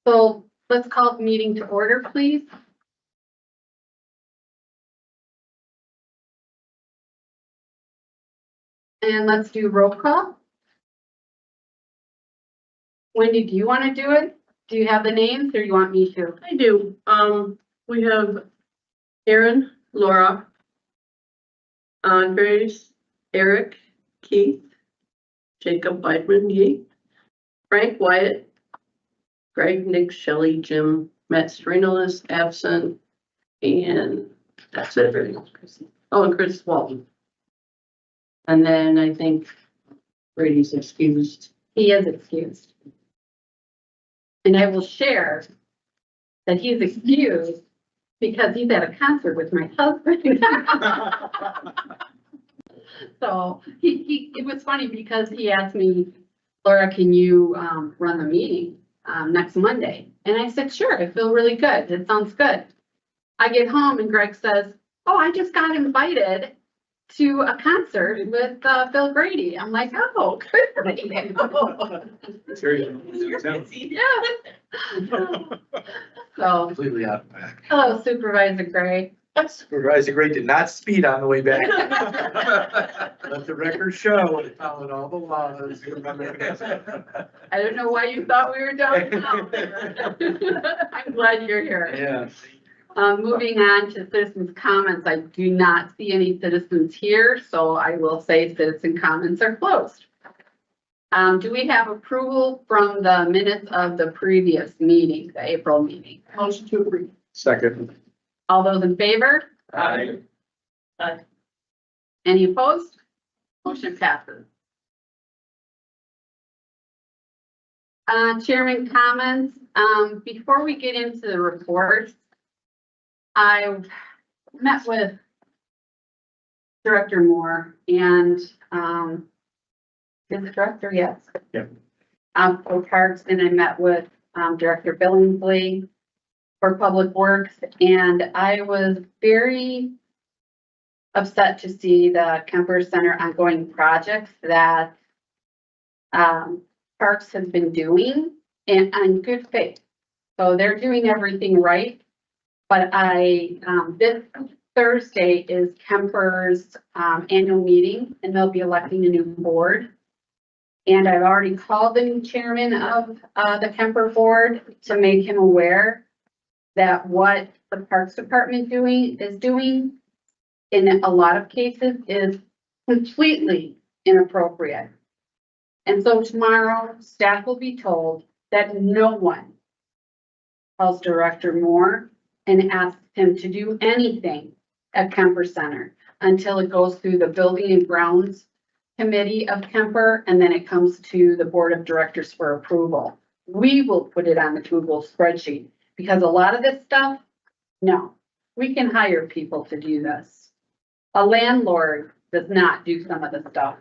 So let's call the meeting to order, please. And let's do roll call. Wendy, do you want to do it? Do you have the names or you want me to? I do. We have Aaron, Laura, Andres, Eric, Keith, Jacob Weidman, Yeet, Frank Wyatt, Greg, Nick, Shelley, Jim, Matt Serino is absent, and that's it. Oh, and Chris Walton. And then I think Brady's excused. He is excused. And I will share that he's excused because he's at a concert with my husband. So it was funny because he asked me, Laura, can you run the meeting next Monday? And I said, sure, I feel really good. It sounds good. I get home and Greg says, oh, I just got invited to a concert with Phil Brady. I'm like, oh, good for me. Yeah. So, Completely out of whack. hello Supervisor Gray. Supervisor Gray did not speed on the way back. Let the record show, it followed all the laws. I don't know why you thought we were done. I'm glad you're here. Yeah. Moving on to citizens' comments, I do not see any citizens here, so I will say citizen comments are closed. Do we have approval from the minutes of the previous meeting, the April meeting? Motion to approve. Second. All those in favor? Aye. Any opposed? Motion passes. Chairman comments, before we get into the reports, I met with Director Moore and, is the director? Yes. Yep. For Parks, and I met with, Director Billingsley for Public Works, and I was very upset to see the Kemper Center ongoing projects that, Parks has been doing and on good faith. So they're doing everything right. But this Thursday is Kemper's annual meeting and they'll be electing a new board. And I've already called the new chairman of the Kemper board to make him aware that what the Parks Department is doing in a lot of cases is completely inappropriate. And so tomorrow, staff will be told that no one calls Director Moore and asks him to do anything at Kemper Center until it goes through the Building and Grounds Committee of Kemper, and then it comes to the Board of Directors for approval. We will put it on the Google spreadsheet because a lot of this stuff, no, we can hire people to do this. A landlord does not do some of the stuff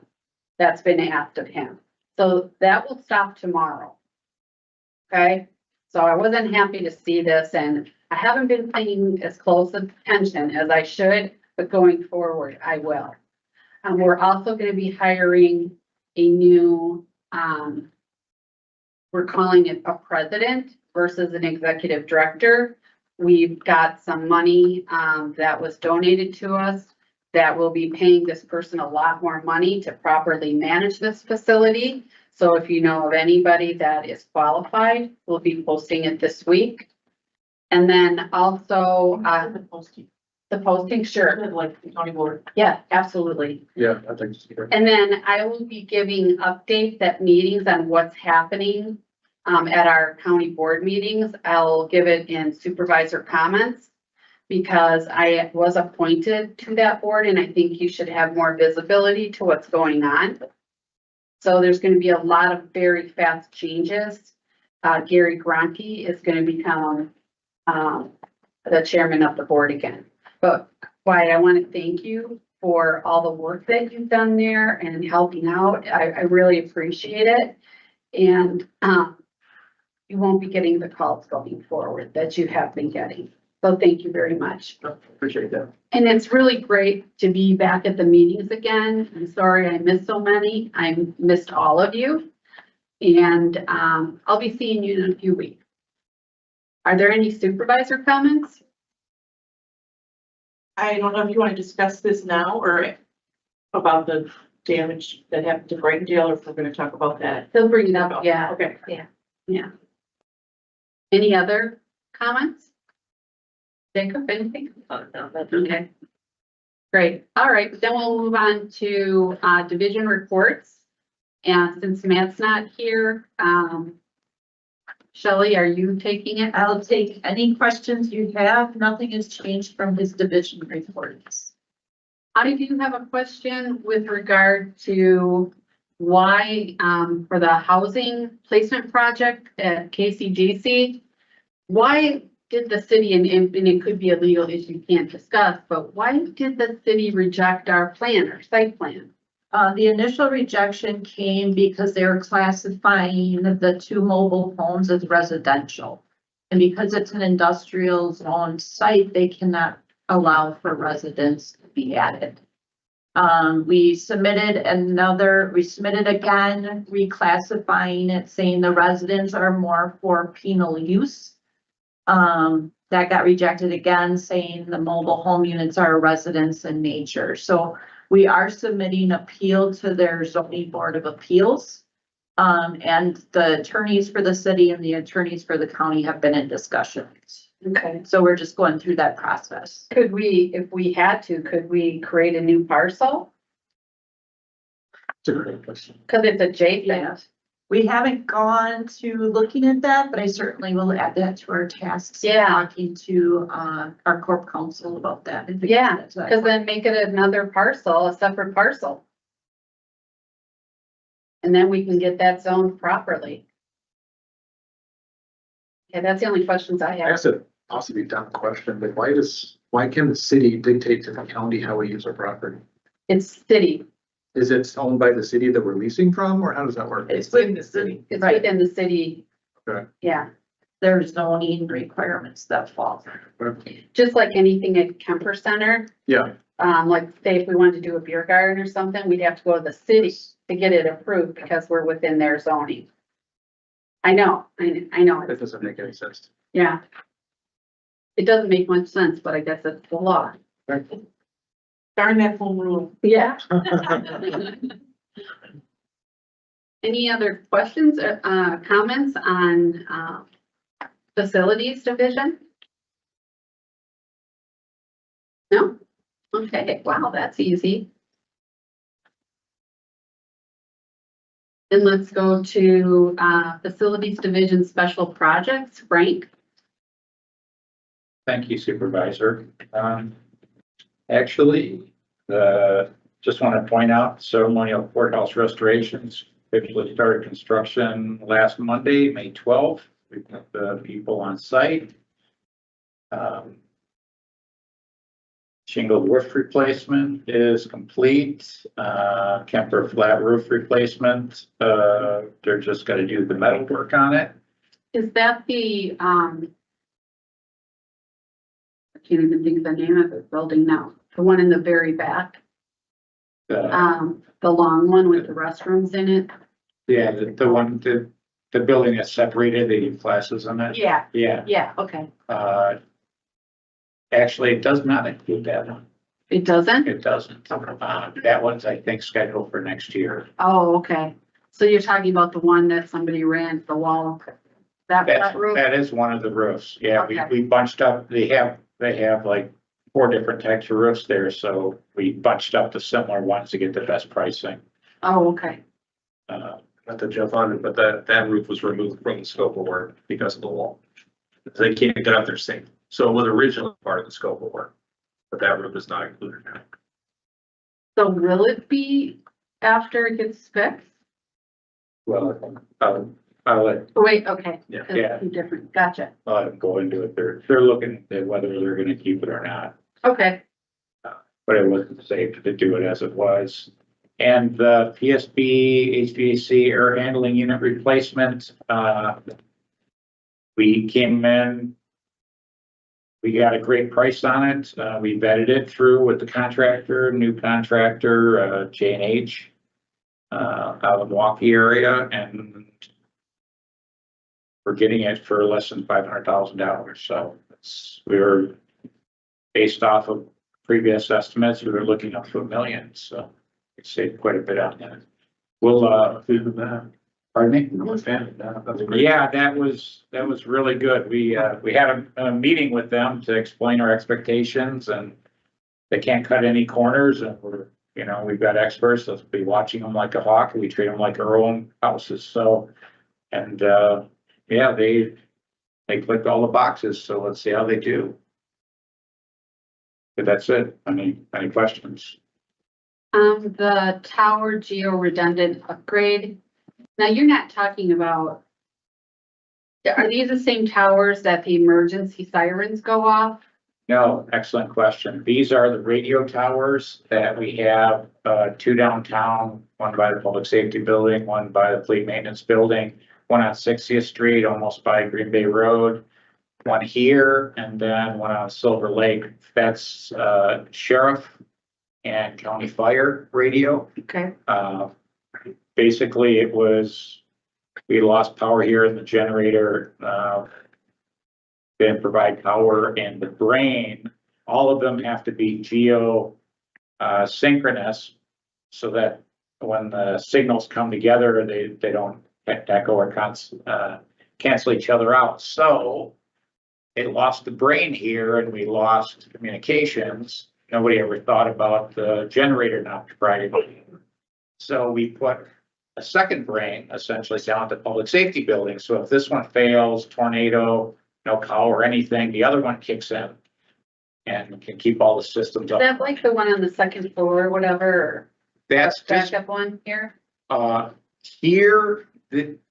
that's been asked of him. So that will stop tomorrow. Okay, so I wasn't happy to see this, and I haven't been paying as close attention as I should, but going forward, I will. We're also going to be hiring a new, we're calling it a president versus an executive director. We've got some money that was donated to us that will be paying this person a lot more money to properly manage this facility. So if you know of anybody that is qualified, we'll be posting it this week. And then also, the posting, sure. Like the county board. Yeah, absolutely. Yeah, I think so. And then I will be giving updates at meetings on what's happening at our county board meetings. I'll give it in supervisor comments because I was appointed to that board and I think you should have more visibility to what's going on. So there's going to be a lot of very fast changes. Gary Gronke is going to become the chairman of the board again. But Wyatt, I want to thank you for all the work that you've done there and helping out. I really appreciate it. And you won't be getting the calls going forward that you have been getting. So thank you very much. Appreciate that. And it's really great to be back at the meetings again. I'm sorry I missed so many. I missed all of you. And I'll be seeing you in a few weeks. Are there any supervisor comments? I don't know if you want to discuss this now or about the damage that happened to Greendale, or if we're gonna talk about that. He'll bring it up, yeah. Okay. Yeah. Any other comments? Jacob, anything? Okay. Great. All right, then we'll move on to division reports. And since Matt's not here, Shelley, are you taking it? I'll take any questions you have. Nothing has changed from his division reports. I do have a question with regard to why, for the housing placement project at KCGC, why did the city, and it could be a legal issue you can't discuss, but why did the city reject our plan, our site plan? The initial rejection came because they were classifying the 2 mobile homes as residential. And because it's an industrial zone site, they cannot allow for residents to be added. We submitted again, reclassifying it, saying the residents are more for penal use. That got rejected again, saying the mobile home units are residents in nature. So we are submitting appeal to their zoning board of appeals. And the attorneys for the city and the attorneys for the county have been in discussions. Okay. So we're just going through that process. Could we, if we had to, could we create a new parcel? It's a great question. Cause it's Yeah. adjacent. We haven't gone to looking at that, but I certainly will add that to our tasks. Yeah. Talking to, our corp counsel about that. Yeah, cause then make it another parcel, a separate parcel. And then we can get that zoned properly. Okay, that's the only questions I I have. asked a possibly dumb question, but why can the city dictate to the county how we use our property? It's city, Is it owned by the city that we're leasing from, or how does that work? It's In the city. it's Right. within the city. Okay. Yeah, There's zoning requirements that fall. just like anything at Kemper Center, Yeah, like say if we wanted to do a beer garden or something, we'd have to go to the city to get it approved because we're within their zoning. I know, that doesn't make any sense. yeah. It doesn't make much sense, but I guess it's the law. Darn that home rule. Yeah. Any other questions or comments on facilities division? No? Okay, wow, that's easy. Then let's go to facilities division special projects. Frank? Thank you Supervisor. Actually, just want to point out ceremonial courthouse restorations officially started construction last Monday, May 12th. We put the people on site. Shingle roof replacement is complete. Kemper flat roof replacement. They're just got to do the metal work on it. Is that the, I can't even think of the name of the building now, the one in the very back, the long one with the restrooms in it? Yeah, the one, the building that's separated, they do classes on it. Yeah, Yeah, yeah, okay. actually, it does not include that one. It doesn't? It doesn't. That one's, I think, scheduled for next year. Oh, okay. So you're talking about the one that somebody ran the wall, that That's, flat roof? that is one of the roofs. Yeah, Okay. we bunched up, they have like 4 different types of roofs there, so we bunched up the similar ones to get the best pricing. Oh, okay. Not to jump on it, but that roof was removed from the scope of work because of the wall. They can't get out there safe. So it was originally part of the scope of work, but that roof is not included now. So will it be after it gets fixed? Well, I'll let, Wait, okay. Yeah. That's Yeah. two different, gotcha. I'll let them go into it. They're looking at whether they're gonna keep it or not. Okay, But it wasn't safe to do it as it was. And the PSB HVAC air handling unit replacement, we came in. We got a great price on it. We vetted it through with the contractor, new contractor, J&H, out of the Milwaukee area, and we're getting it for less than $500,000. So we were based off of previous estimates, we were looking up to $1 million. So it saved quite a bit on that. We'll, pardon me? I'm a fan of that. That's great. Yeah, that was really good. We had a meeting with them to explain our expectations, and they can't cut any corners, and we've got experts that'll be watching them like a hawk, and we treat them like our own houses. So, and, yeah, they clicked all the boxes. So let's see how they do. But that's it. Any questions? The tower geo redundant upgrade. Now, you're not talking about, are these the same towers that the emergency sirens go off? No, excellent question. These are the radio towers that we have, 2 downtown, one by the public safety building, one by the fleet maintenance building, one on 60th Street, almost by Green Bay Road, one here, and then one on Silver Lake. That's, sheriff and county fire radio. Okay. Basically we lost power here in the generator, didn't provide power, and the brain, all of them have to be geo synchronous so that when the signals come together, they don't echo or cancel each other out. So it lost the brain here and we lost communications. Nobody ever thought about the generator not providing. So we put a second brain essentially down at the public safety building. So if this one fails, tornado, no power or anything, the other one kicks in and can keep all the systems Is up. that like the one on the second floor or whatever, or That's just, backup one here?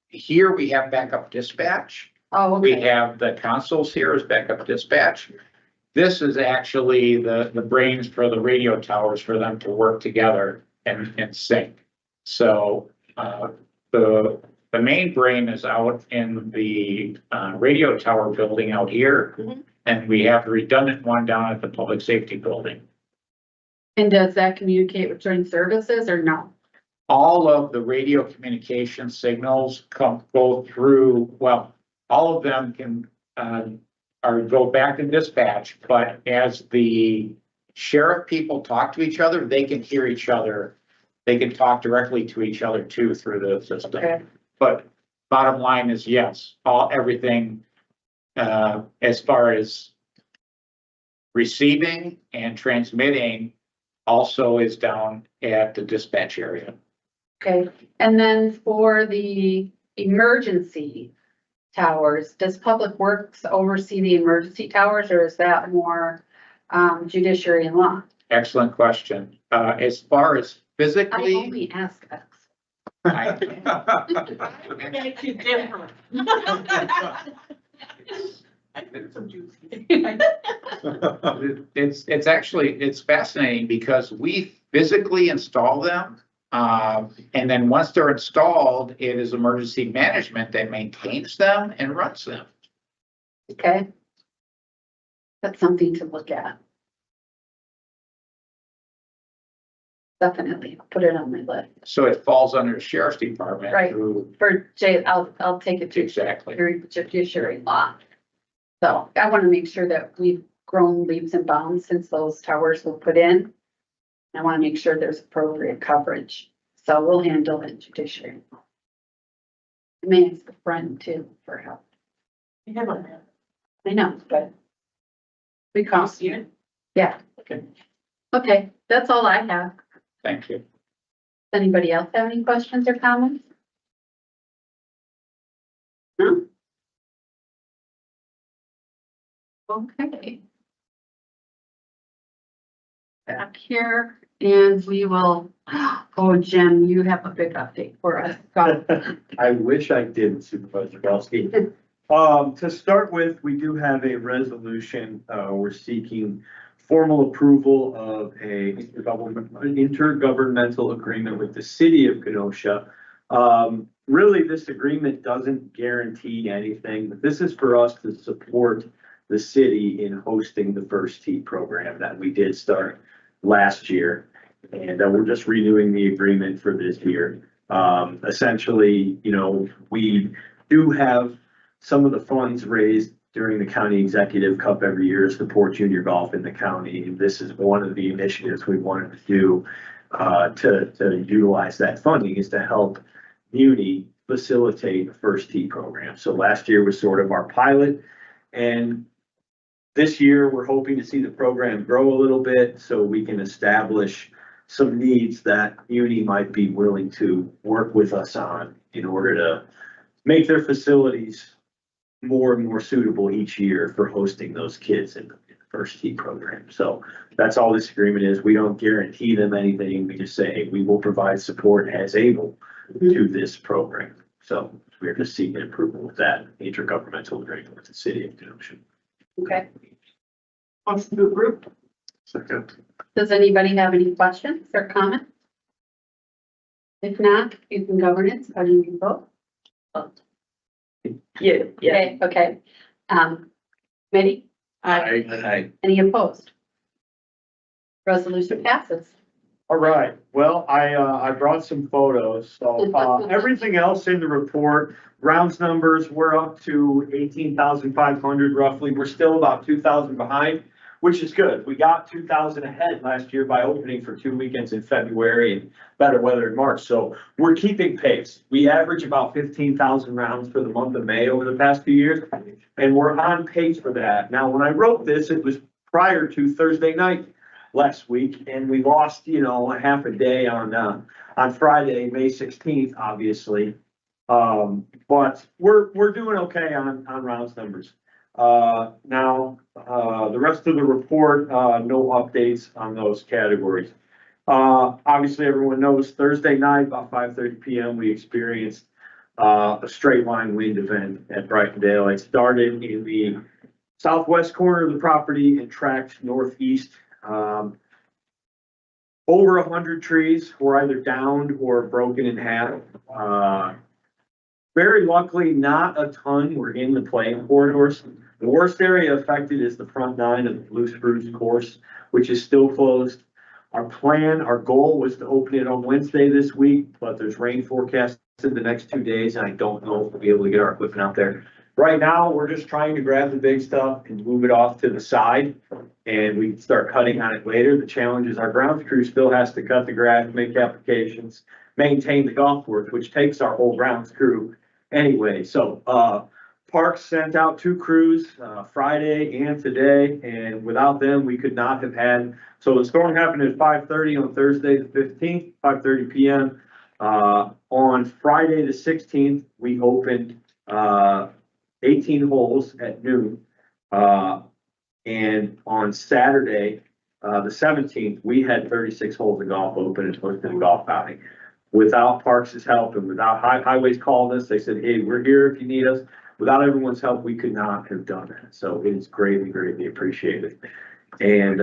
here we have backup dispatch. Oh, We okay. have the consoles here as backup dispatch. This is actually the brains for the radio towers for them to work together and sync. So, the main brain is out in the, radio tower building out here. Mhm. And we have the redundant one down at the public safety building. And does that communicate with joint services or no? All of the radio communication signals go through, well, all of them can, go back to dispatch, but as the sheriff people talk to each other, they can hear each other. They can talk directly to each other too through the system. Okay. But bottom line is yes, everything, as far as receiving and transmitting also is down at the dispatch area. Okay, and then for the emergency towers, does Public Works oversee the emergency towers, or is that more judiciary and law? Excellent question. As far as I physically, only ask us. Makes you different. I think some juicy. it's actually, it's fascinating because we physically install them. And then once they're installed, it is emergency management that maintains them and runs them. Okay. That's something to look at. Definitely, put it on my list. So it falls under the sheriff's department. Right. Who, For Jay, I'll take it to exactly. judiciary law. So I want to make sure that we've grown leaps and bounds since those towers were put in. I want to make sure there's appropriate coverage, so we'll handle it judiciary. I may ask a friend too for help. You have a I know, but we cost see you. it? Yeah. Okay. Okay, that's all I have. Thank you. Anybody else have any questions or comments? No? Okay. Back here, and we will, oh, Jim, you have a big update for us. Go. I wish I did, Supervisor Belsky. To start with, we do have a resolution. We're seeking formal approval of an intergovernmental agreement with the city of Kenosha. Really, this agreement doesn't guarantee anything, but this is for us to support the city in hosting the First Tee program that we did start last year. And we're just renewing the agreement for this year. Essentially, we do have some of the funds raised during the county executive cup every year to support junior golf in the county. This is one of the initiatives we wanted to do, to utilize that funding, is to help Muni facilitate the first tee program. So last year was sort of our pilot, and this year we're hoping to see the program grow a little bit so we can establish some needs that Muni might be willing to work with us on in order to make their facilities more and more suitable each year for hosting those kids in the first tee program. So that's all this agreement is. We don't guarantee them anything. We just say we will provide support as able to this program. So we're just seeking approval with that intergovernmental agreement with the city of Kenosha. Okay. Motion to approve. Second. Does anybody have any questions or comments? If not, you can governance, how do you vote? Yeah, yeah. Okay. Committee, any opposed? Resolution passes. All right, well, I brought some photos, so, everything else in the report, rounds numbers, we're up to 18,500 roughly, we're still about 2,000 behind, which is good. We got 2,000 ahead last year by opening for 2 weekends in February and better weather in March, so we're keeping pace. We average about 15,000 rounds for the month of May over the past few years, and we're on pace for that. Now, when I wrote this, it was prior to Thursday night last week, and we lost, a half a day on Friday, May 16th, obviously. But we're doing okay on rounds numbers. Now, the rest of the report, no updates on those categories. Obviously, everyone knows Thursday night, about 5:30 p.m., we experienced a straight line wind event at Brightondale. It started in the southwest corner of the property and tracked northeast. Over 100 trees were either downed or broken in half. Very luckily, not a ton were in the playing corridors. The worst area affected is the front nine of the Blue Spruce course, which is still closed. Our goal was to open it on Wednesday this week, but there's rain forecast in the next 2 days, and I don't know if we'll be able to get our equipment out there. Right now, we're just trying to grab the big stuff and move it off to the side, and we can start cutting on it later. The challenge is our grounds crew still has to cut the grass, make applications, maintain the golf course, which takes our whole grounds crew anyway. So, Parks sent out 2 crews, Friday and today, and without them, we could not have had. So the storm happened at 5:30 on Thursday, the 15th, 5:30 p.m. On Friday, the 16th, we opened, 18 holes at noon. And on Saturday, the 17th, we had 36 holes of golf open and hosted a golf outing. Without Parks' help and without Highways calling us, they said, hey, we're here if you need us. Without everyone's help, we could not have done that. So it is greatly, greatly appreciated. And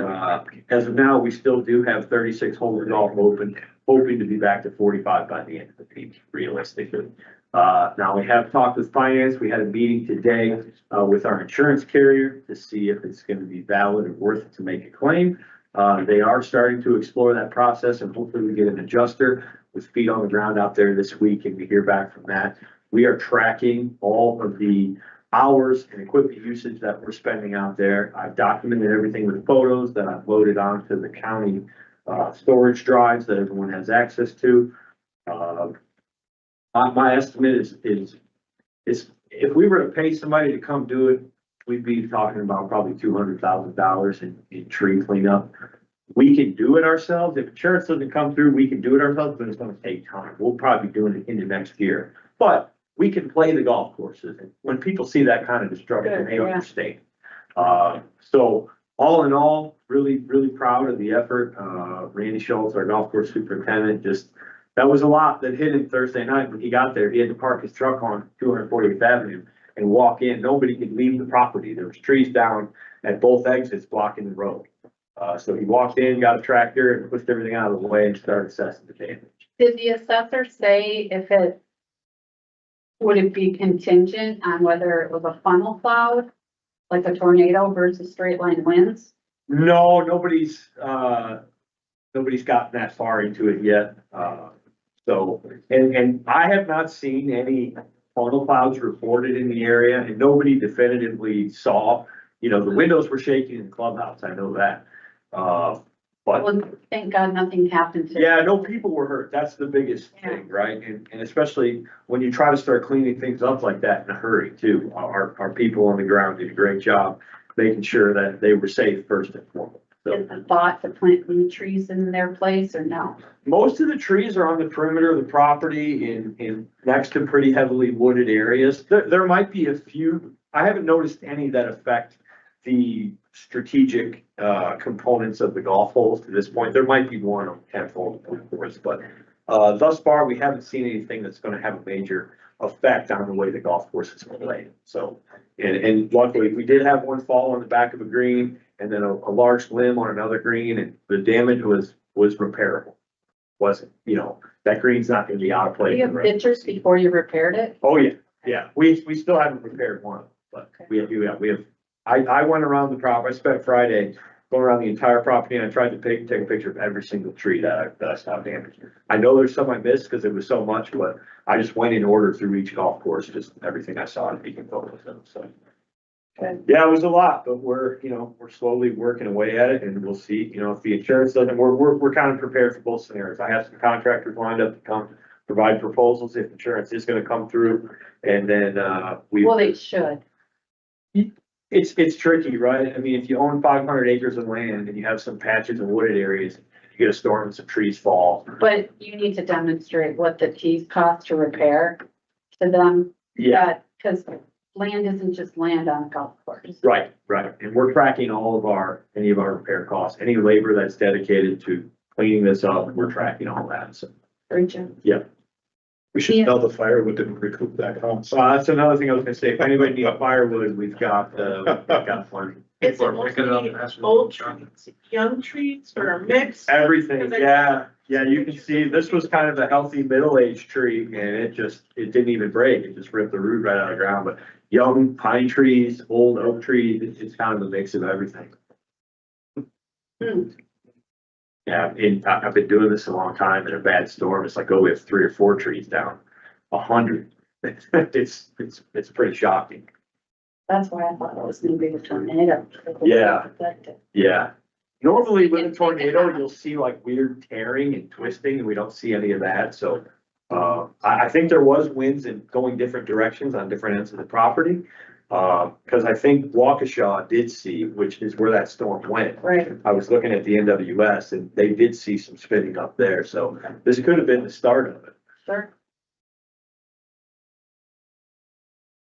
as of now, we still do have 36 holes of golf open, hoping to be back to 45 by the end of the week, realistically. Now we have talked with finance. We had a meeting today with our insurance carrier to see if it's going to be valid or worth it to make a claim. They are starting to explore that process, and hopefully we get an adjuster with feet on the ground out there this week and we hear back from that. We are tracking all of the hours and equipment usage that we're spending out there. I've documented everything with photos that I've loaded onto the county storage drives that everyone has access to. My estimate is if we were to pay somebody to come do it, we'd be talking about probably $200,000 in tree cleanup. We can do it ourselves. If insurance doesn't come through, we can do it ourselves, but it's going to take time. We'll probably be doing it into next year, but we can play the golf courses. And when people see that kind of destruction, they understand. So all in all, really, really proud of the effort. Randy Schultz, our golf course superintendent, that was a lot that hit him Thursday night. When he got there, he had to park his truck on 240th Avenue and walk in. Nobody could leave the property. There was trees down at both exits blocking the road. So he walked in, got a tractor and pushed everything out of the way and started assessing the damage. Did the assessor say would it be contingent on whether it was a funnel cloud, like a tornado versus straight line winds? No, nobody's gotten that far into it yet. So, and I have not seen any funnel clouds reported in the area and nobody definitively saw, the windows were shaking in the clubhouse, I know that. But Well, thank God nothing happened to. yeah, no people were hurt. That's the biggest thing, right? And especially when you try to start cleaning things up like that in a hurry too. Our people on the ground did a great job making sure that they were safe first and foremost. So Is the thought to plant new trees in their place or no? most of the trees are on the perimeter of the property in next to pretty heavily wooded areas. There might be a few, I haven't noticed any that affect the strategic components of the golf holes to this point. There might be one on 10th hole, of course, but thus far, we haven't seen anything that's gonna have a major effect on the way the golf course is played. So, and luckily, we did have one fall on the back of a green and then a large limb on another green, and the damage was repairable. Wasn't, that green's not gonna be out of Do place. you have pictures before you repaired it? Oh, yeah, we still haven't repaired one, but we have, I went around the property, I spent Friday going around the entire property and I tried to take a picture of every single tree that I saw damaged. I know there's some I missed because it was so much, but I just went in order through each golf course, just everything I saw and taking photos of, so. Good. Yeah, it was a lot, but we're slowly working away at it and we'll see, if the insurance doesn't, we're kind of prepared for both scenarios. I have some contractors lined up to come provide proposals if insurance is gonna come through. And then, Well, they should. it's tricky, right? I mean, if you own 500 acres of land and you have some patches of wooded areas, you get a storm and some trees fall. But you need to demonstrate what the tees cost to repair to them. Yeah, Cause land isn't just land on a golf course. right. And we're tracking any of our repair costs, any labor that's dedicated to cleaning this up, we're tracking all that, so. Great job. We should tell the firewood didn't recoup that cost. So that's another thing I was gonna say, if anybody needs firewood, we've got plenty. Is People it are picking it up mostly and asking old them. trees, young trees, or a mix? Everything, yeah, you can see, this was kind of a healthy middle-aged tree, and it didn't even break, it just ripped the root right out of the ground, but young pine trees, old oak trees, it's kind of a mix of everything. Hmm. Yeah, I've been doing this a long time, in a bad storm, it's like, oh, we have 3 or 4 trees down, 100. It's pretty shocking. That's why I thought it was gonna be a tornado. Yeah. Yeah. Normally with a It's- tornado, you'll see like weird tearing and twisting, and we don't see any of that, so. I think there was winds and going different directions on different ends of the property. Cause I think Waukesha did see, which is where that storm went. Right, I was looking at the NWS and they did see some spinning up there, so this could have been the start of it. sure.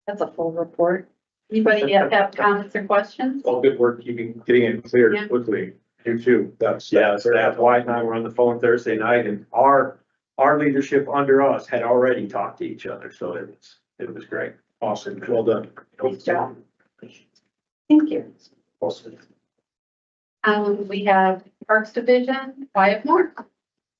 That's a full report. Anybody have comments or questions? All good work getting it cleared Yeah. quickly. You too. That's Wyatt and I were on the phone Thursday night and our leadership under us had already talked to each other, so it was great. awesome. Well done. Nice job. Thank you. Awesome. We have Parks Division, Wyatt Moore.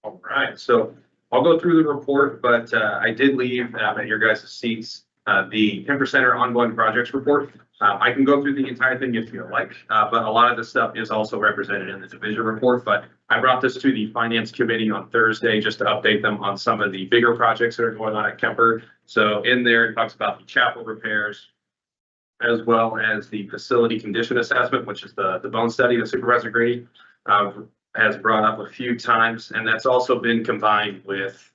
All right, so I'll go through the report, but I did leave at your guys' seats the Kemper Center ongoing projects report. I can go through the entire thing if you like, but a lot of this stuff is also represented in the division report. But I brought this to the finance committee on Thursday just to update them on some of the bigger projects that are going on at Kemper. So in there, it talks about the chapel repairs, as well as the facility condition assessment, which is the bone study that Supervisor Grady has brought up a few times, and that's also been combined with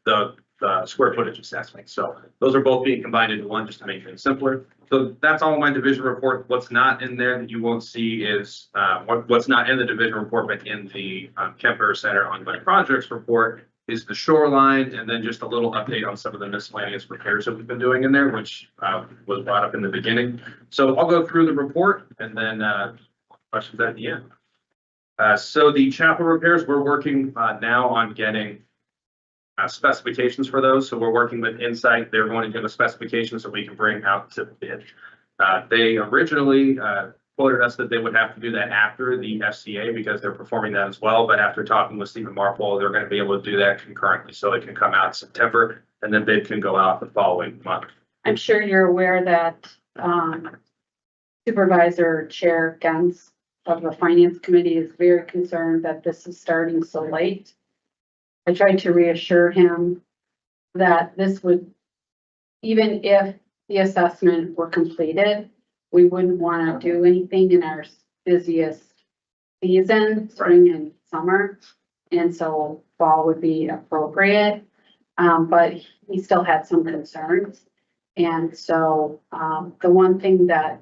the square footage assessment. So those are both being combined into one just to make things simpler. So that's all in my division report. What's not in there that you won't see is what's not in the division report, but in the Kemper Center ongoing projects report is the shoreline, and then just a little update on some of the miscellaneous repairs that we've been doing in there, which was brought up in the beginning. So I'll go through the report and then questions at the end. So the chapel repairs, we're working now on getting specifications for those. So we're working with Insight. They're going to give us specifications that we can bring out to bid. They originally quoted us that they would have to do that after the FCA because they're performing that as well. But after talking with Stephen Marpole, they're going to be able to do that concurrently. So it can come out in September and then bid can go out the following month. I'm sure you're aware that Supervisor Chair Gens of the Finance Committee is very concerned that this is starting so late. I tried to reassure him that this would even if the assessment were completed, we wouldn't want to do anything in our busiest season, spring and summer. And so fall would be appropriate. But he still had some concerns. And so, the one thing that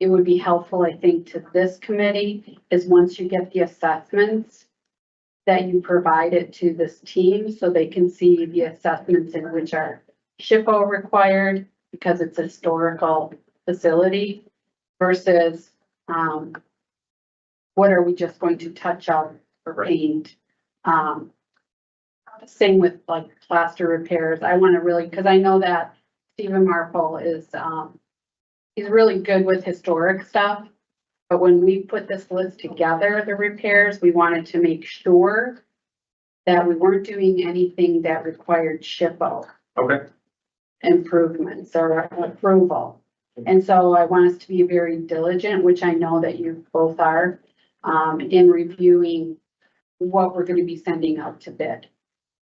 it would be helpful, I think, to this committee is once you get the assessments, that you provide it to this team so they can see the assessments in which are SHPO required because it's a historical facility versus, what are we just going to touch up or paint? Same with like plaster repairs. I want to really, because I know that Stephen Marple is, he's really good with historic stuff. But when we put this list together, the repairs, we wanted to make sure that we weren't doing anything that required SHPO Okay. improvements or approval. And so I want us to be very diligent, which I know that you both are, in reviewing what we're going to be sending out to bid.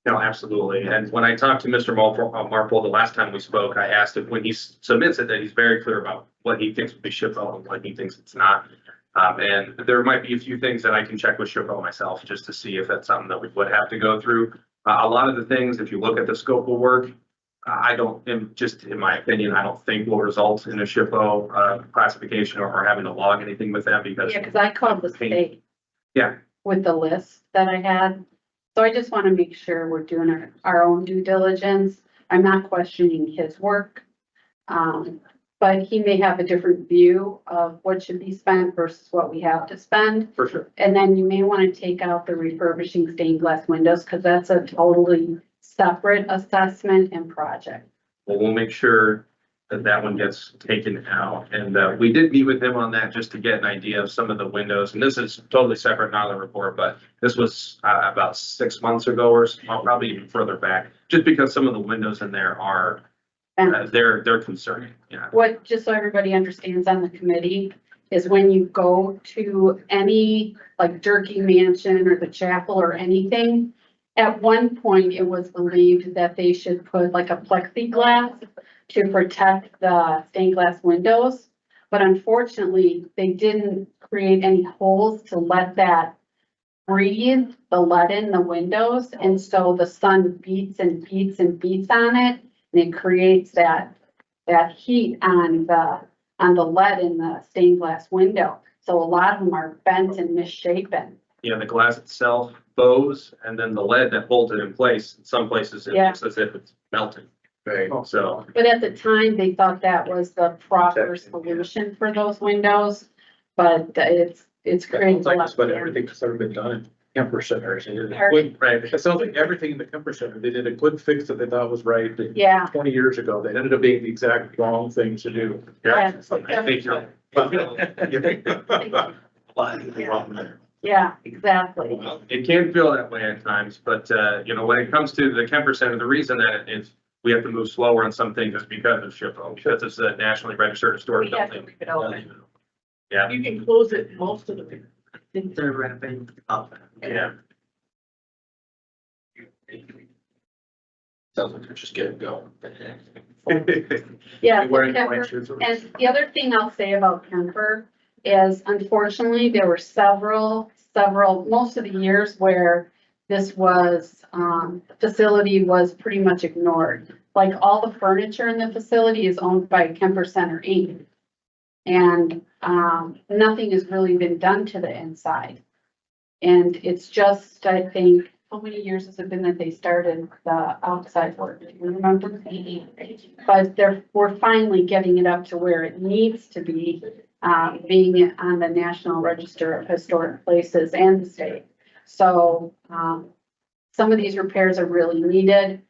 No, absolutely. And when I talked to Mr. Marple the last time we spoke, I asked him when he submits it, that he's very clear about what he thinks will be SHPO and what he thinks it's not. And there might be a few things that I can check with SHPO myself just to see if that's something that we would have to go through. A lot of the things, if you look at the scope of work, just in my opinion, I don't think will result in a SHPO classification or having to log anything with them because. Yeah, because I called the state. Yeah. With the list that I had. So I just want to make sure we're doing our own due diligence. I'm not questioning his work. But he may have a different view of what should be spent versus what we have to spend. For sure. And then you may want to take out the refurbishing stained glass windows because that's a totally separate assessment and project. Well, we'll make sure that that one gets taken out. And we did meet with him on that just to get an idea of some of the windows. And this is totally separate, not on the report, but this was about 6 months ago or probably even further back, just because some of the windows in there are, they're concerning. Yeah. What, just so everybody understands on the committee, is when you go to any, like Durkee Mansion or the chapel or anything, at one point it was believed that they should put like a plexiglass to protect the stained glass windows. But unfortunately, they didn't create any holes to let that breathe the lead in the windows. And so the sun beats and beats and beats on it. And it creates that heat on the lead in the stained glass window. So a lot of them are bent and misshapen. Yeah, the glass itself bows and then the lead that holds it in place, in some places it Yeah. looks as if it's melting. Right. So, But at the time, they thought that was the proper solution for those windows. But it's creating Sounds a like lot that's about of everything that's ever been done in Kemper Center. They did a Pardon? quick- Right, it sounds like everything in the Kemper Center, they did a quick fix that they thought was right. Yeah. 20 years ago, that ended up being the exact wrong thing to do. yeah, Yeah. I think you're. Yeah, exactly. It can feel that way at times, but, when it comes to the Kemper Center, the reason that we have to move slower on some things is because of SHPO, because it's a nationally registered historic We have to building. leave it open. Yeah, You can close it most of the time. I think they're wrapping up. yeah. Sounds like they're just getting going. Yeah. Wearing Kemper- white shirts. And the other thing I'll say about Kemper is unfortunately, there were several, most of the years where this was, facility was pretty much ignored. Like all the furniture in the facility is owned by Kemper Center Inc. And, nothing has really been done to the inside. And it's just, I think, how many years has it been that they started the outside work? Do you remember? But we're finally getting it up to where it needs to be, being on the National Register of Historic Places and the state. So, some of these repairs are really needed.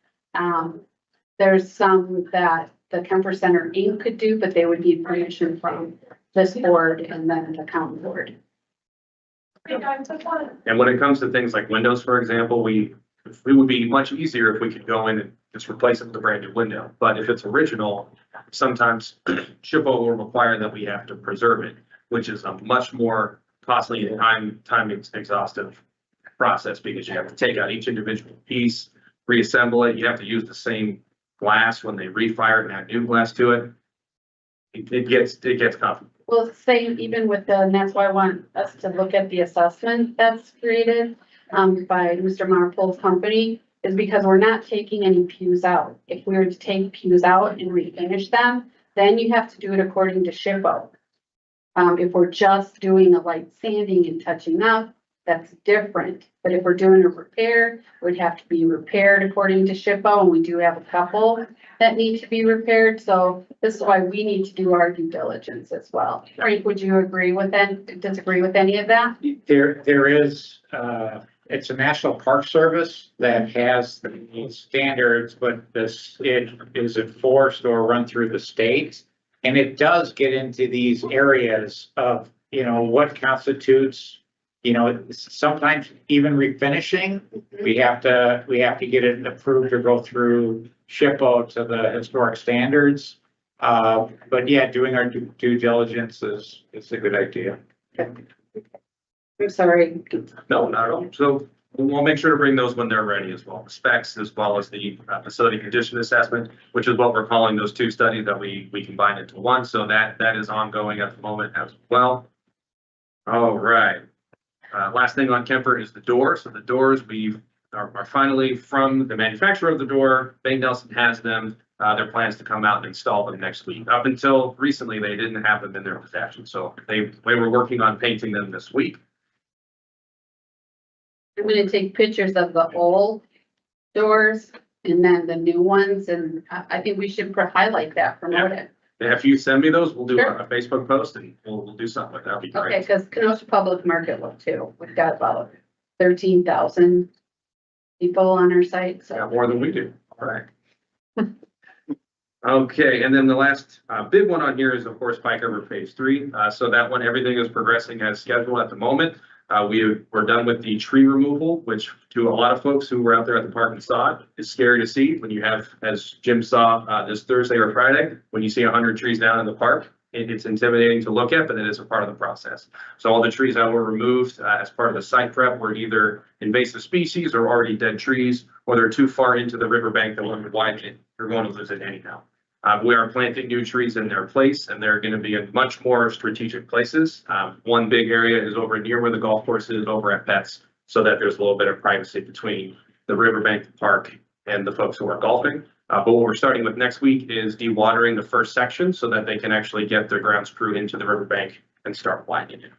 There's some that the Kemper Center Inc. could do, but they would need permission from this board and then the county board. And when it comes to things like windows, for example, it would be much easier if we could go in and just replace it with a brand new window. But if it's original, sometimes SHPO will require that we have to preserve it, which is a much more costly and time exhaustive process because you have to take out each individual piece, reassemble it. You have to use the same glass when they refire and add new glass to it. It gets complicated. Well, it's the same even with and that's why I want us to look at the assessment that's created, by Mr. Marple's company, is because we're not taking any pews out. If we were to take pews out and refinish them, then you have to do it according to SHPO. If we're just doing a light sanding and touching up, that's different. But if we're doing a repair, it would have to be repaired according to SHPO, and we do have a couple that need to be repaired. So this is why we need to do our due diligence as well. Frank, would you agree with disagree with any of that? There is, it's a National Park Service that has the standards, but it is enforced or run through the state. And it does get into these areas of, what constitutes, sometimes even refinishing. We have to get it approved or go through SHPO to the historic standards. But yeah, doing our due diligence is a good idea. I'm sorry. No, not at all. So we'll make sure to bring those when they're ready as well. The specs as well as the facility condition assessment, which is what we're calling those two studies that we combine into one. So that is ongoing at the moment as well. All right. Last thing on Kemper is the door. So the doors are finally from the manufacturer of the door. Bang Nelson has them. Their plans to come out and install them next week. Up until recently, they didn't have them in their possession. So they were working on painting them this week. I'm gonna take pictures of the old doors and then the new ones, and I think we should highlight that, promote it. If you send me those, we'll do Sure. a Facebook post and we'll do something like that. That'd be Okay, great. because Kenosha Public Market will too. We've got about 13,000 people on our site, Got so. more than we do. All right. Okay, and then the last big one on here is, of course, Pike River Phase 3. So that one, everything is progressing as scheduled at the moment. We're done with the tree removal, which to a lot of folks who were out there at the park and saw it, is scary to see when you have, as Jim saw this Thursday or Friday, when you see 100 trees down in the park. It's intimidating to look at, but it is a part of the process. So all the trees that were removed as part of the site prep were either invasive species or already dead trees, or they're too far into the riverbank that would widen it. You're going to lose it anyhow. We are planting new trees in their place, and they're going to be in much more strategic places. One big area is over near where the golf course is, over at Pets, so that there's a little bit of privacy between the riverbank, the park, and the folks who are golfing. But what we're starting with next week is dewatering the first section so that they can actually get their grounds crew into the riverbank and start widening it.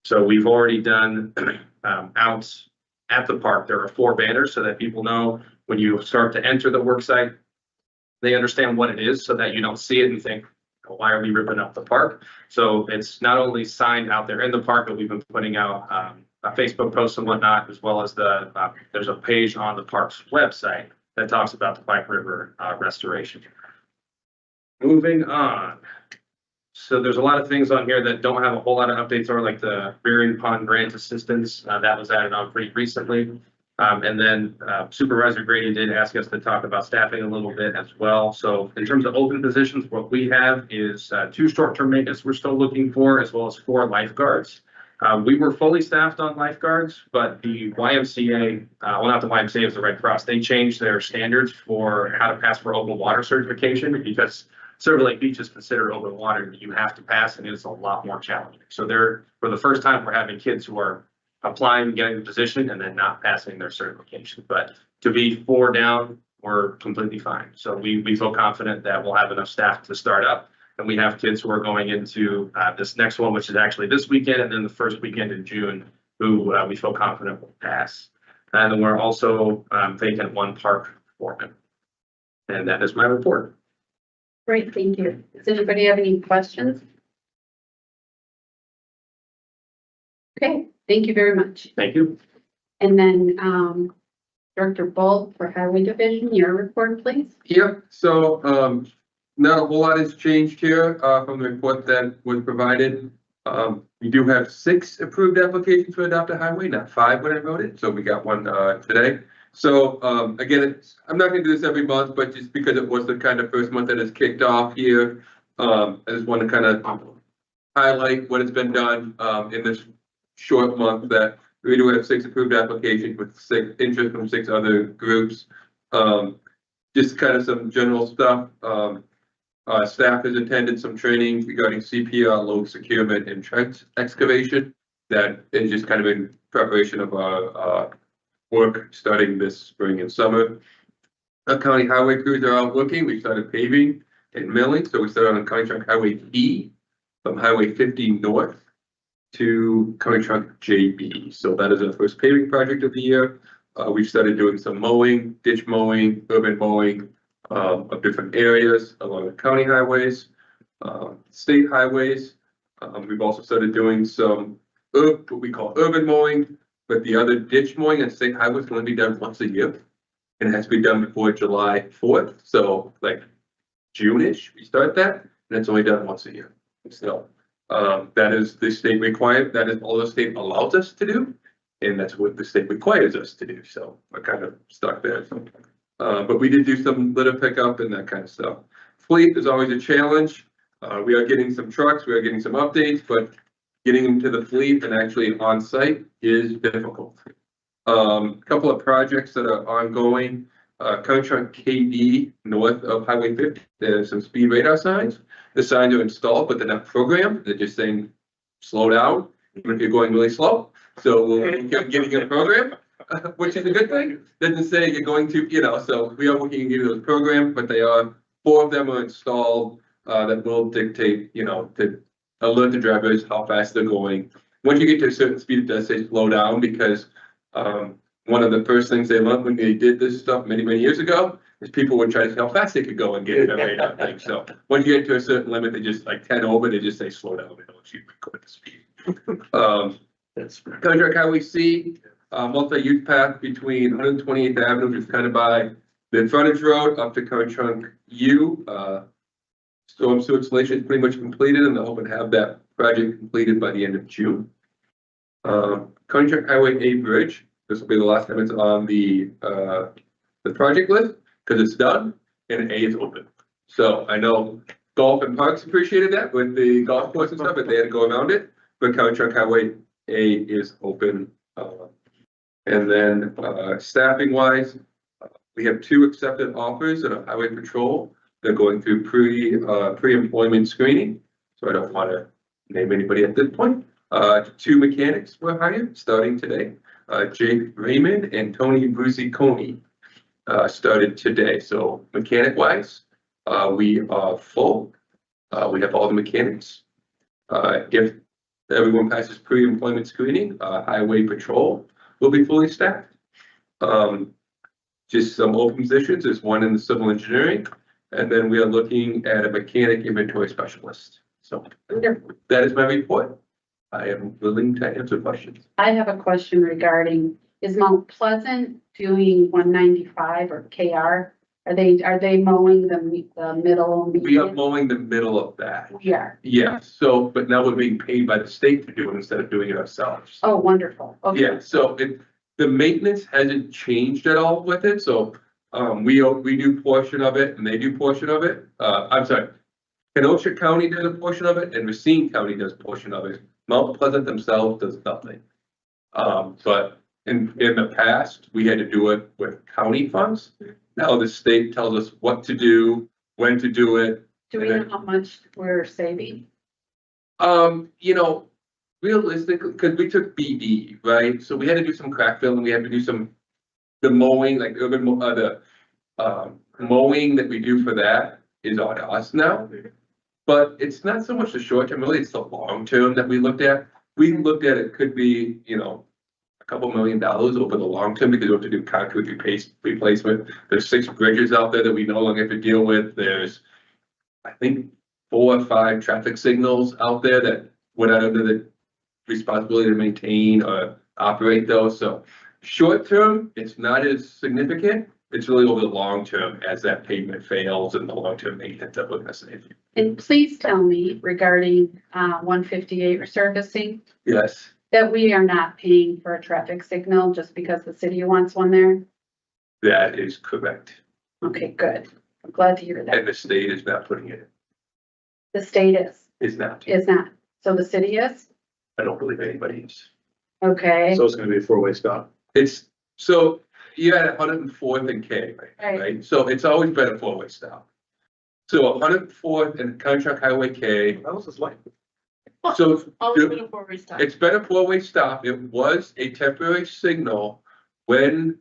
So we've already done out at the park. There are 4 banners so that people know when you start to enter the work site, they understand what it is so that you don't see it and think, why are we ripping up the park? So it's not only signed out there in the park, but we've been putting out a Facebook post and whatnot, as well as there's a page on the park's website that talks about the Pike River restoration. Moving on. So there's a lot of things on here that don't have a whole lot of updates, or like the rearing pond grant assistance that was added on pretty recently. And then Supervisor Grady did ask us to talk about staffing a little bit as well. So in terms of open positions, what we have is 2 short-term maintenance we're still looking for, as well as 4 lifeguards. We were fully staffed on lifeguards, but the YMCA, well, not the YMCA, it was the Red Cross. They changed their standards for how to pass for open water certification, because Silver Lake Beach is considered open water. You have to pass, and it's a lot more challenging. So for the first time, we're having kids who are applying, getting the position, and then not passing their certification. But to be 4 down, we're completely fine. So we feel confident that we'll have enough staff to start up. And we have kids who are going into this next one, which is actually this weekend, and then the first weekend in June, who we feel confident will pass. And then we're also vacant 1 park foreman. And that is my report. Great, thank you. Does anybody have any questions? Okay, thank you very much. Thank you. And then, Director Bolt for Highway Division, your report, please. Yep, so, not a whole lot has changed here, from the report that was provided. We do have 6 approved applications for adopt a highway, not 5 when I wrote it, so we got 1, today. So, again, I'm not gonna do this every month, but just because it was the kind of first month that has kicked off here, I just want to kind of highlight what has been done, in this short month, that we do have 6 approved applications with 6 interest from 6 other groups. just kind of some general stuff. Staff has attended some training regarding CPR, load securement and trench excavation. That is just kind of in preparation of our work starting this spring and summer. Our county highway crews are out looking. We started paving and milling, so we started on County Trunk Highway E from Highway 50 north to County Trunk JB. So that is our first paving project of the year. We've started doing some mowing, ditch mowing, urban mowing of different areas along the county highways, state highways. We've also started doing some what we call urban mowing, but the other ditch mowing and state highways can only be done once a year. And it has to be done before July 4th. So like June-ish, we start that, and it's only done once a year. So that is the state required, that is all the state allows us to do. And that's what the state requires us to do. So we're kind of stuck there. But we did do some litter pickup and that kind of stuff. Fleet is always a challenge. We are getting some trucks, we are getting some updates, but getting them to the fleet and actually on site is difficult. Couple of projects that are ongoing, County Trunk KD north of Highway 50, there's some speed radar signs. The signs are installed, but they're not programmed. They're just saying, slow down, even if you're going really slow. So we'll keep getting a program, which is a good thing. Doesn't say you're going to, so we are looking to get those programs, but they are, 4 of them are installed, that will dictate, to alert the drivers how fast they're going. Once you get to a certain speed, it does say slow down because one of the first things they learned when they did this stuff many, many years ago is people would try to see how fast they could go and get it right up thing. So when you get to a certain limit, they just like 10 over, they just say slow down. They don't shoot quit the speed. County Trunk Highway C, multi-use path between 128th Avenue, which is kind of by the frontage road up to County Trunk U. Storm sewer installation is pretty much completed, and they're hoping to have that project completed by the end of June. County Trunk Highway A bridge. This will be the last time it's on the project list because it's done and A is open. So I know Golf and Parks appreciated that with the golf course and stuff, but they had to go around it. But County Trunk Highway A is open. And then staffing wise, we have 2 accepted offers in a highway patrol. They're going through pre-employment screening. So I don't want to name anybody at this point. 2 mechanics were hired starting today. Jake Raymond and Tony Bruzziconi started today. So mechanic wise, we are full. We have all the mechanics. If everyone passes pre-employment screening, highway patrol will be fully staffed. Just some open positions. There's one in the civil engineering, and then we are looking at a mechanic inventory specialist. So that is my report. I am willing to answer questions. I have a question regarding, is Mount Pleasant doing 195 or KR? Are they mowing the middle? We are mowing the middle of that. We are. Yeah, so, but now we're being paid by the state to do it instead of doing it ourselves. Oh, wonderful. Okay. Yeah, so the maintenance hasn't changed at all with it, so, we do portion of it and they do portion of it. I'm sorry, Kenosha County does a portion of it and Racine County does a portion of it. Mount Pleasant themselves does nothing. But in the past, we had to do it with county funds. Now the state tells us what to do, when to do it. Do we know how much we're saving? Realistically, because we took BD, right? So we had to do some crack filling, we had to do the mowing, like urban, mowing that we do for that is on us now. But it's not so much the short term, really, it's the long term that we looked at. We looked at it could be, a couple $1 million over the long term because we have to do concrete replacement. There's 6 bridges out there that we no longer have to deal with. There's, I think, 4 or 5 traffic signals out there that we're not under the responsibility to maintain or operate those. So short term, it's not as significant. It's really over the long term as that pavement fails and the long term maintenance that we're gonna save. And please tell me regarding 158 resurfacing, Yes, that we are not paying for a traffic signal just because the city wants one there? that is correct. Okay, good. I'm glad to hear that. And the state is not putting it, The state is not. is not. So the city is? I don't believe anybody is. Okay. So it's gonna be a 4-way stop. It's, so you're at 104th and K, Right. right? So it's always been a four-way stop. So 104th and Contract Highway K, That was his life. so Always been a four-way stop. it's been a four-way stop. It was a temporary signal when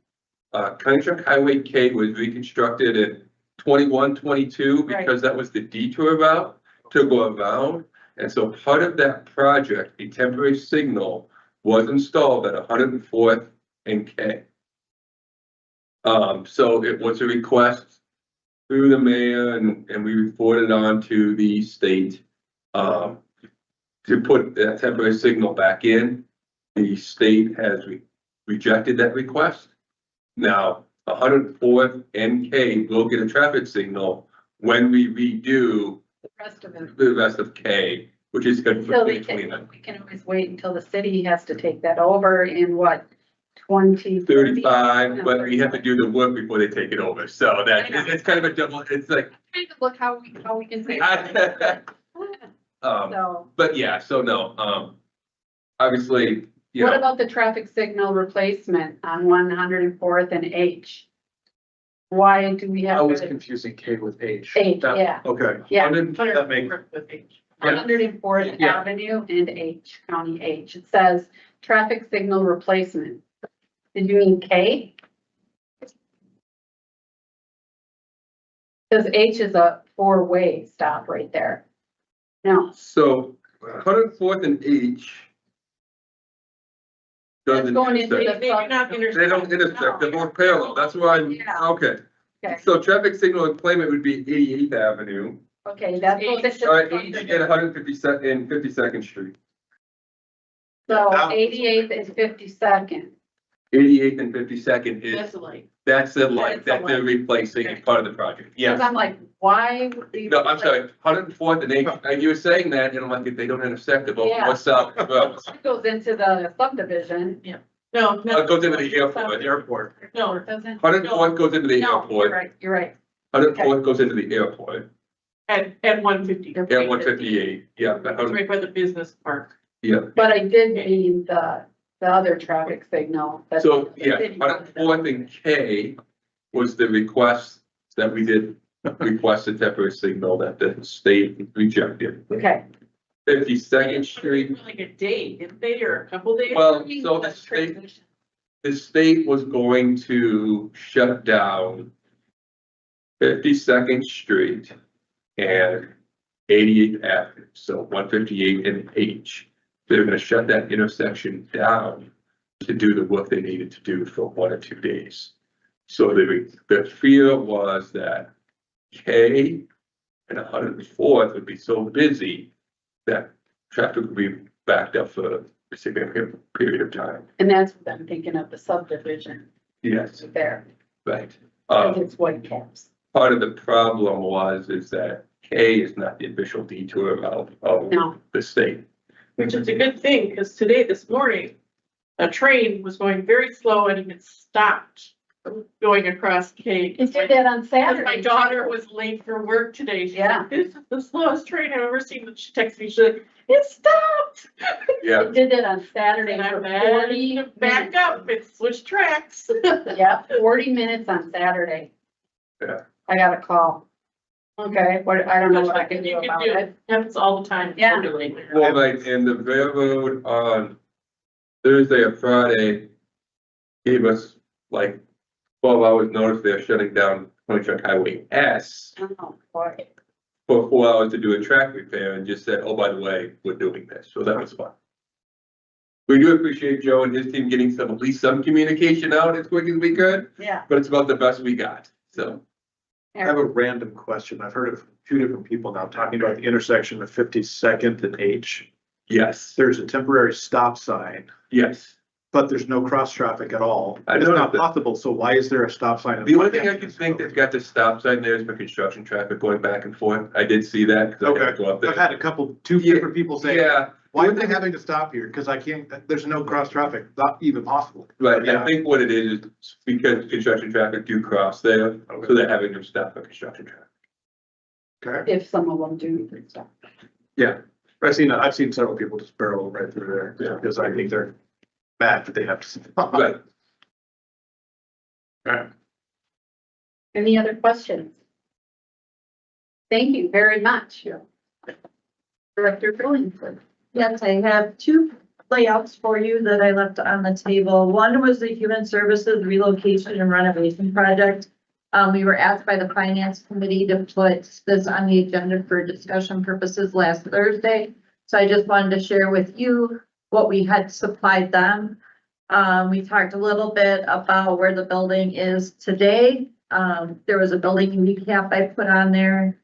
Contract Highway K was reconstructed in 21, 22, because that was the detour route to go around. And so part of that project, a temporary signal was installed at 104th and K. So it was a request through the mayor and we reported on to the state, to put that temporary signal back in. The state has rejected that request. Now, 104th and K will get a traffic signal when we redo The rest of it. the rest of K, which is good for So we 2029. can always wait until the city has to take that over in what, 20? 35, but we have to do the work before they take it over, so that, I know. it's kind of a double, it's like. Trying to look how we can say. So, But yeah, so no, obviously, you what know, about the traffic signal replacement on 104th and H? Why do we I have was to, confusing K with H. H, That- yeah, Okay. yeah, That makes, 104th Yeah. Avenue and H, County H. It says traffic signal replacement. Did you mean K? Because H is a four-way stop right there. No, so 104th and H. that's Doesn't going into intersect. They do not the. intersect. They don't intersect, they're both parallel, that's why I'm, Yeah. okay. Okay, So traffic signal employment would be 88th Avenue, okay, that goes into. H and 152nd and 52nd Street. So 88th and 52nd. 88th and 52nd is, That's a light. that's the light That's that a they're light. replacing as part of the project, Because yes. I'm like, why would we? No, I'm sorry, 104th and 8th, you were saying that, and I'm like, if they don't intersect, they're both Yeah. north south, well, It goes into the subdivision. No, no. it goes into the airport. airport. No, It doesn't. 104th goes into the No, you're airport, right, you're right. 104th goes into the airport, at 150. and 158, yeah, that It's was- right by the business park. yeah. But I did mean the other traffic signal. that So, the yeah, city 104th and K was the request that we did, request a temporary signal that the state rejected. Okay, 52nd Street, Like a day, didn't they, or a couple days? well, so the state was going to shut down 52nd Street and 88th Avenue, so 158 and H. They're gonna shut that intersection down to do the work they needed to do for 1 or 2 days. So the fear was that K and 104th would be so busy that traffic would be backed up for a significant period of time. and that's what I'm thinking of, the subdivision Yes, there. right. I think it's white caps. Part of the problem is that K is not the official detour of No, the state. Which is a good thing, because today, this morning, a train was going very slow and it stopped going across K. it did that on Because Saturday. my daughter was late for work today. She's Yeah. like, this is the slowest train I've ever seen. And she texted me, she's like, it stopped. Yeah, It did that on Saturday And for I'm mad 40 to back up and switch tracks. Yeah, 40 minutes on Saturday. Yeah. I got a call. Okay, I don't know what I can do You about do it. Happens all the time. Yeah. Really. well, right, and the railroad on Thursday or Friday gave us like 12 hours notice they're shutting down Contract Highway S Oh, boy. for 4 hours to do a track repair and just said, oh, by the way, we're doing this. So that was fun. We do appreciate Joe and his team getting at least some communication out as quick as we could, Yeah. but it's about the best we got, so. I have a random question. I've heard of two different people now talking about the intersection of 52nd and H. Yes, There's a temporary stop sign, yes. but there's no cross traffic at all. I It's know not that. possible, so why is there a stop sign? The only thing I can think that's got the stop sign there is for construction traffic going back and forth. I did see that because I had to go up I've there. had two Yeah, different people say, Yeah, why are they having to stop here? Cause I can't, there's no cross traffic, not even possible. right. Yeah. I think what it is because construction traffic do cross there, so they're having to stop for construction traffic. Okay, If some of them do stuff. yeah. I've seen several people just barrel right through there, Yeah. because I think they're mad that they have to. stop. Right. Any other questions? Thank you very much. Director Billingsley. Yes, I have two layouts for you that I left on the table. One was the Human Services Relocation and Renovation Project. We were asked by the Finance Committee to put this on the agenda for discussion purposes last Thursday. So I just wanted to share with you what we had supplied them. We talked a little bit about where the building is today. There was a building recap I put on there.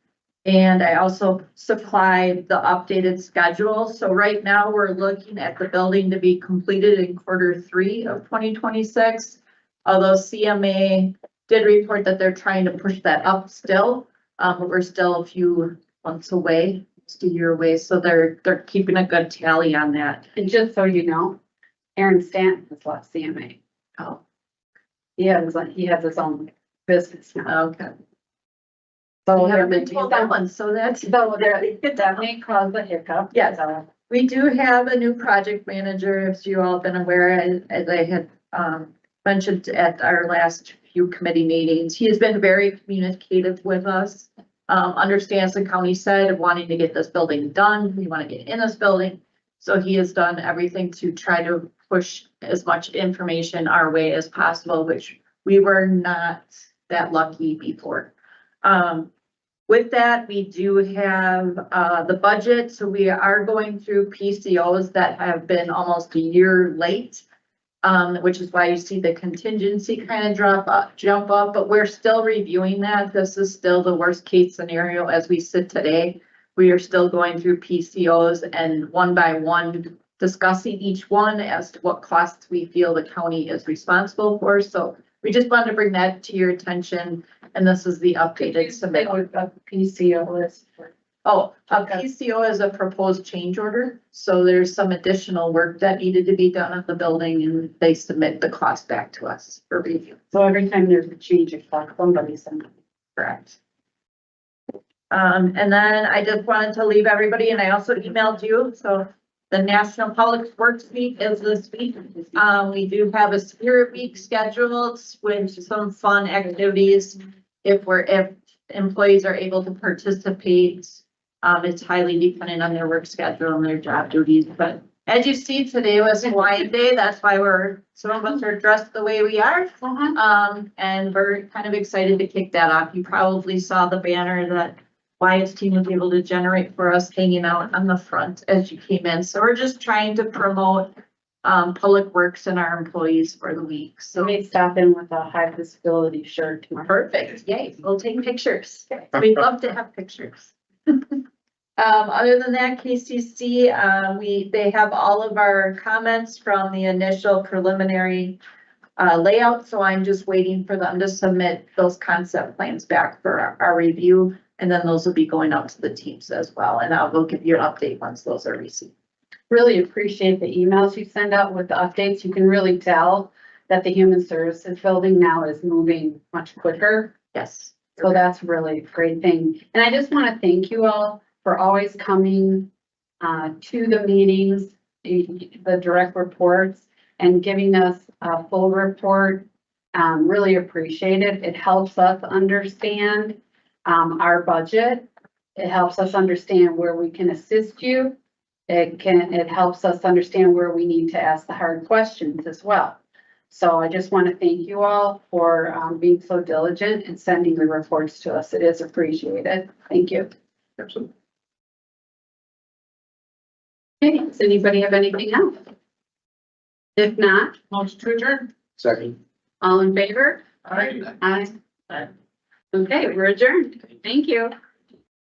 And I also supplied the updated schedule. So right now we're looking at the building to be completed in Q3 of 2026. Although CMA did report that they're trying to push that up still, but we're still a few months away, just a year away. So they're keeping a good tally on that. And just so you know, Aaron Stanton has left CMA. Oh, He has his own business now. okay. So We haven't been there- told that one, so that's. that may cause a hiccup. Yes. So, We do have a new project manager, as you all have been aware, as I had mentioned at our last few committee meetings. He has been very communicative with us, understands the county side of wanting to get this building done. We want to get in this building. So he has done everything to try to push as much information our way as possible, which we were not that lucky before. With that, we do have the budget, so we are going through PCOs that have been almost a year late, which is why you see the contingency kind of jump up, but we're still reviewing that. This is still the worst case scenario as we sit today. We are still going through PCOs and one by one discussing each one as to what costs we feel the county is responsible for. So we just wanted to bring that to your attention. And this is the updated submit. a PCO list. Oh, a PCO is a proposed change order. So there's some additional work that needed to be done at the building and they submit the cost back to us for review. So every time there's a change of cost, somebody sends it. Correct. And then I just wanted to leave everybody, and I also emailed you, so the National Public Works Week is this week. We do have a Spirit Week scheduled with some fun activities. If employees are able to participate, it's highly dependent on their work schedule and their job duties, but as you see, today was Hawaiian Day. That's why some of us are dressed the way we are. And we're kind of excited to kick that off. You probably saw the banner that Wyatt's team was able to generate for us hanging out on the front as you came in. So we're just trying to promote Public Works and our employees for the week. So So we stop in with a high visibility shirt tomorrow. perfect. Yay, we'll take pictures. We'd love to have pictures. Other than that, KCC, they have all of our comments from the initial preliminary layout. So I'm just waiting for them to submit those concept plans back for our review. And then those will be going out to the teams as well. And I will give you an update once those are received. Really appreciate the emails you send out with the updates. You can really tell that the Human Services Building now is moving much quicker. Yes. So that's really a great thing. And I just want to thank you all for always coming to the meetings, the direct reports, and giving us a full report. Really appreciate it. It helps us understand our budget. It helps us understand where we can assist you. It helps us understand where we need to ask the hard questions as well. So I just want to thank you all for being so diligent and sending the reports to us. It is appreciated. Thank you. Absolutely. Okay, does anybody have anything else? If not, Motion to adjourn. Second. all in favor? Aye. Aye. Okay, we're adjourned. Thank you.